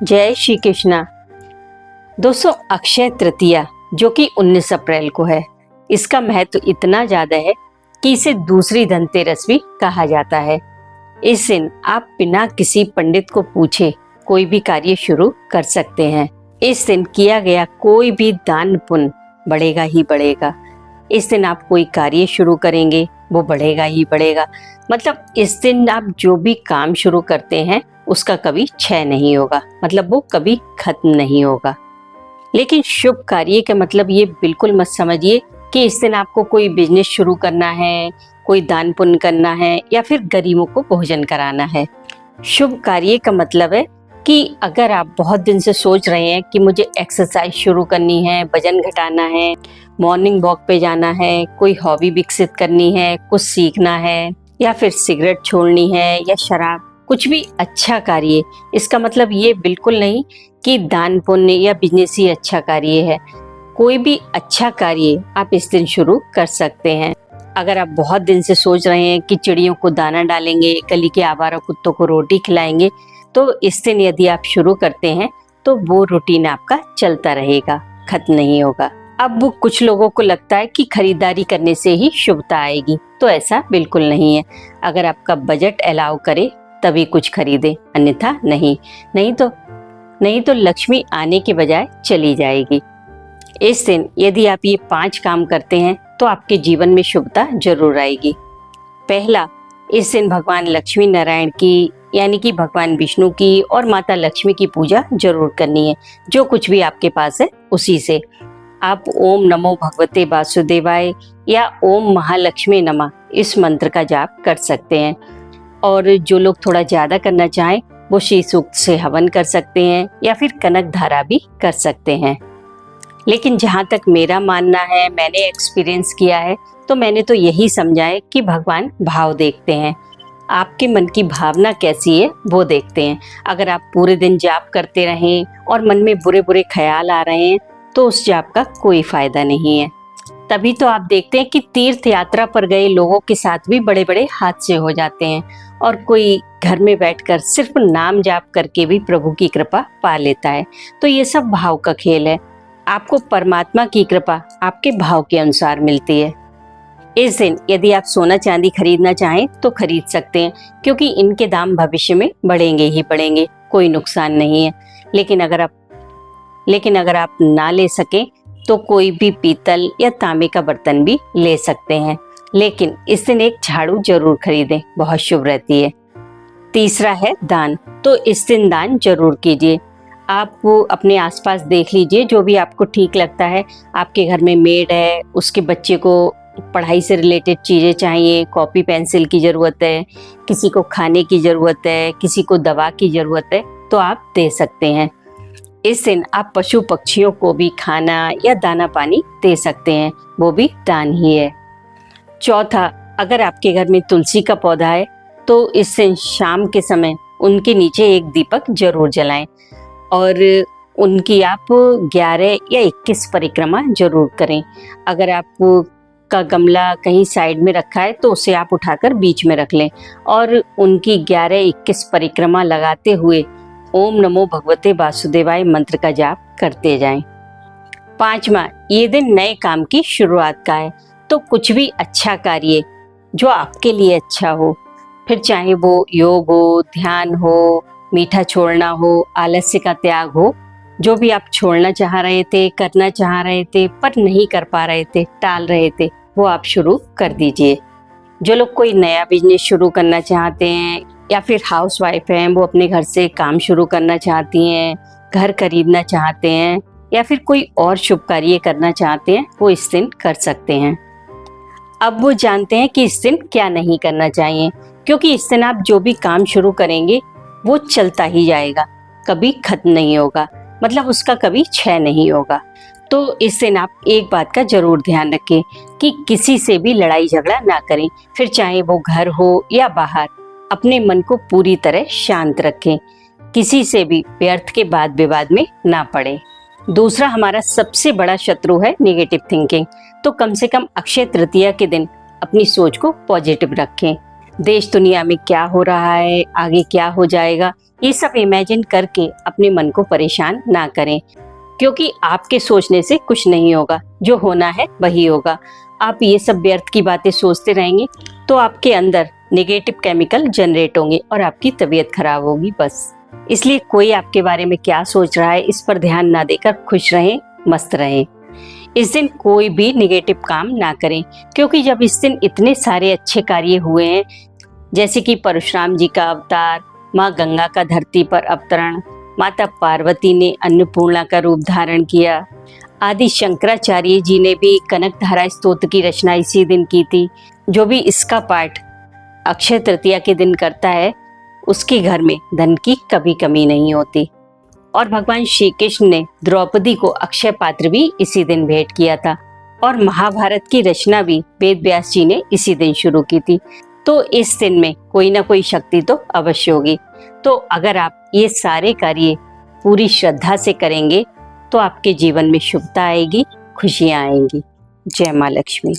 जय श्री कृष्णा। दोस्तों, अक्षय तृतीया जो कि 19 अप्रैल को है, इसका महत्व इतना ज्यादा है कि इसे दूसरी धनतेरस भी कहा जाता है। इस दिन आप बिना किसी पंडित को पूछे कोई भी कार्य शुरू कर सकते हैं। इस दिन किया गया कोई भी दान पुण्य बढ़ेगा ही बढ़ेगा। इस दिन आप कोई कार्य शुरू करेंगे वो बढ़ेगा ही बढ़ेगा। मतलब इस दिन आप जो भी काम शुरू करते हैं उसका कभी क्षय नहीं होगा, मतलब वो कभी खत्म नहीं होगा। लेकिन शुभ कार्य का मतलब ये बिल्कुल मत समझिए कि इस दिन आपको कोई बिजनेस शुरू करना है, कोई दान पुण्य करना है या फिर गरीबों को भोजन कराना है। शुभ कार्य का मतलब है कि अगर आप बहुत दिन से सोच रहे हैं कि मुझे एक्सरसाइज शुरू करनी है, वजन घटाना है, मॉर्निंग वॉक पे जाना है, कोई हॉबी विकसित करनी है, कुछ सीखना है या फिर सिगरेट छोड़नी है या शराब, कुछ भी अच्छा कार्य, इसका मतलब ये बिल्कुल नहीं कि दान पुण्य या बिजनेस ही अच्छा कार्य है। कोई भी अच्छा कार्य आप इस दिन शुरू कर सकते हैं। अगर आप बहुत दिन से सोच रहे हैं कि चिड़ियों को दाना डालेंगे, गली के आवारा कुत्तों को रोटी खिलाएंगे, तो इस दिन यदि आप शुरू करते हैं तो वो रूटीन आपका चलता रहेगा, खत्म नहीं होगा। अब वो कुछ लोगों को लगता है कि खरीदारी करने से ही शुभता आएगी, तो ऐसा बिल्कुल नहीं है। अगर आपका बजट अलाउ करे तभी कुछ खरीदे, अन्यथा नहीं। नहीं तो लक्ष्मी आने के बजाय चली जाएगी। इस दिन यदि आप ये 5 काम करते हैं तो आपके जीवन में शुभता जरूर आएगी। पहला, इस दिन भगवान लक्ष्मी नारायण की यानी कि भगवान विष्णु की और माता लक्ष्मी की पूजा जरूर करनी है। जो कुछ भी आपके पास है उसी से आप ओम नमो भगवते वासुदेवाय या ओम महालक्ष्मी नमः इस मंत्र का जाप कर सकते हैं। और जो लोग थोड़ा ज्यादा करना चाहें वो श्री सूक्त से हवन कर सकते हैं या फिर कनक धारा भी कर सकते हैं। लेकिन जहाँ तक मेरा मानना है, मैंने एक्सपीरियंस किया है, तो मैंने तो यही समझा है कि भगवान भाव देखते हैं। आपके मन की भावना कैसी है वो देखते हैं। अगर आप पूरे दिन जाप करते रहें और मन में बुरे बुरे ख्याल आ रहे हैं तो उस जाप का कोई फायदा नहीं है। तभी तो आप देखते हैं कि तीर्थ यात्रा पर गए लोगों के साथ भी बड़े बड़े हादसे हो जाते हैं और कोई घर में बैठकर सिर्फ नाम जाप करके भी प्रभु की कृपा पा लेता है। तो ये सब भाव का खेल है। आपको परमात्मा की कृपा आपके भाव के अनुसार मिलती है। इस दिन यदि आप सोना चांदी खरीदना चाहें तो खरीद सकते हैं, क्योंकि इनके दाम भविष्य में बढ़ेंगे ही बढ़ेंगे, कोई नुकसान नहीं है। लेकिन अगर आप ना ले सकें तो कोई भी पीतल या तांबे का बर्तन भी ले सकते हैं। लेकिन इस दिन एक झाड़ू जरूर खरीदें, बहुत शुभ रहती है। तीसरा है दान। तो इस दिन दान जरूर कीजिए। आप वो अपने आसपास देख लीजिए, जो भी आपको ठीक लगता है। आपके घर में मेड है, उसके बच्चे को पढ़ाई से रिलेटेड चीज़ें चाहिए, कॉपी पेंसिल की ज़रूरत है, किसी को खाने की ज़रूरत है, किसी को दवा की ज़रूरत है, तो आप दे सकते हैं। इस दिन आप पशु पक्षियों को भी खाना या दाना पानी दे सकते हैं, वो भी दान ही है। चौथा, अगर आपके घर में तुलसी का पौधा है तो इस दिन शाम के समय उनके नीचे एक दीपक जरूर जलाएं और उनकी आप 11 या 21 परिक्रमा जरूर करें। अगर आप का गमला कहीं साइड में रखा है तो उसे आप उठाकर बीच में रख लें और उनकी 11-21 परिक्रमा लगाते हुए ओम नमो भगवते वासुदेवाय मंत्र का जाप करते जाएं। 5वां, ये दिन नए काम की शुरुआत का है। तो कुछ भी अच्छा कार्य जो आपके लिए अच्छा हो, फिर चाहे वो योग हो, ध्यान हो, मीठा छोड़ना हो, आलस्य का त्याग हो, जो भी आप छोड़ना चाह रहे थे, करना चाह रहे थे पर नहीं कर पा रहे थे, टाल रहे थे, वो आप शुरू कर दीजिए। जो लोग कोई नया बिजनेस शुरू करना चाहते हैं या फिर हाउस वाइफ हैं, वो अपने घर से काम शुरू करना चाहती हैं, घर खरीदना चाहते हैं या फिर कोई और शुभ कार्य करना चाहते हैं, वो इस दिन कर सकते हैं। अब वो जानते हैं कि इस दिन क्या नहीं करना चाहिए, क्योंकि इस दिन आप जो भी काम शुरू करेंगे वो चलता ही जाएगा, कभी खत्म नहीं होगा, मतलब उसका कभी क्षय नहीं होगा। तो इस दिन आप एक बात का जरूर ध्यान रखें कि किसी से भी लड़ाई झगड़ा ना करें, फिर चाहे वो घर हो या बाहर। अपने मन को पूरी तरह शांत रखें, किसी से भी व्यर्थ के वाद विवाद में ना पड़े। दूसरा, हमारा सबसे बड़ा शत्रु है नेगेटिव थिंकिंग। तो कम से कम अक्षय तृतीया के दिन अपनी सोच को पॉजिटिव रखें। देश दुनिया में क्या हो रहा है, आगे क्या हो जाएगा, ये सब इमेजिन करके अपने मन को परेशान ना करें, क्योंकि आपके सोचने से कुछ नहीं होगा, जो होना है वही होगा। आप ये सब व्यर्थ की बातें सोचते रहेंगे तो आपके अंदर नेगेटिव केमिकल जनरेट होंगे और आपकी तबीयत खराब होगी बस। इसलिए कोई आपके बारे में क्या सोच रहा है इस पर ध्यान ना देकर खुश रहें, मस्त रहें। इस दिन कोई भी नेगेटिव काम ना करें, क्योंकि जब इस दिन इतने सारे अच्छे कार्य हुए हैं, जैसे कि परशुराम जी का अवतार, माँ गंगा का धरती पर अवतरण, माता पार्वती ने अन्नपूर्णा का रूप धारण किया, आदि शंकराचार्य जी ने भी कनकधारा स्तोत्र की रचना इसी दिन की थी। जो भी इसका पाठ अक्षय तृतीया के दिन करता है उसके घर में धन की कभी कमी नहीं होती। और भगवान श्री कृष्ण ने द्रौपदी को अक्षय पात्र भी इसी दिन भेंट किया था, और महाभारत की रचना भी वेद व्यास जी ने इसी दिन शुरू की थी। तो इस दिन में कोई ना कोई शक्ति तो अवश्य होगी। तो अगर आप ये सारे कार्य पूरी श्रद्धा से करेंगे तो आपके जीवन में शुभता आएगी, खुशियां आएंगी। जय मां लक्ष्मी।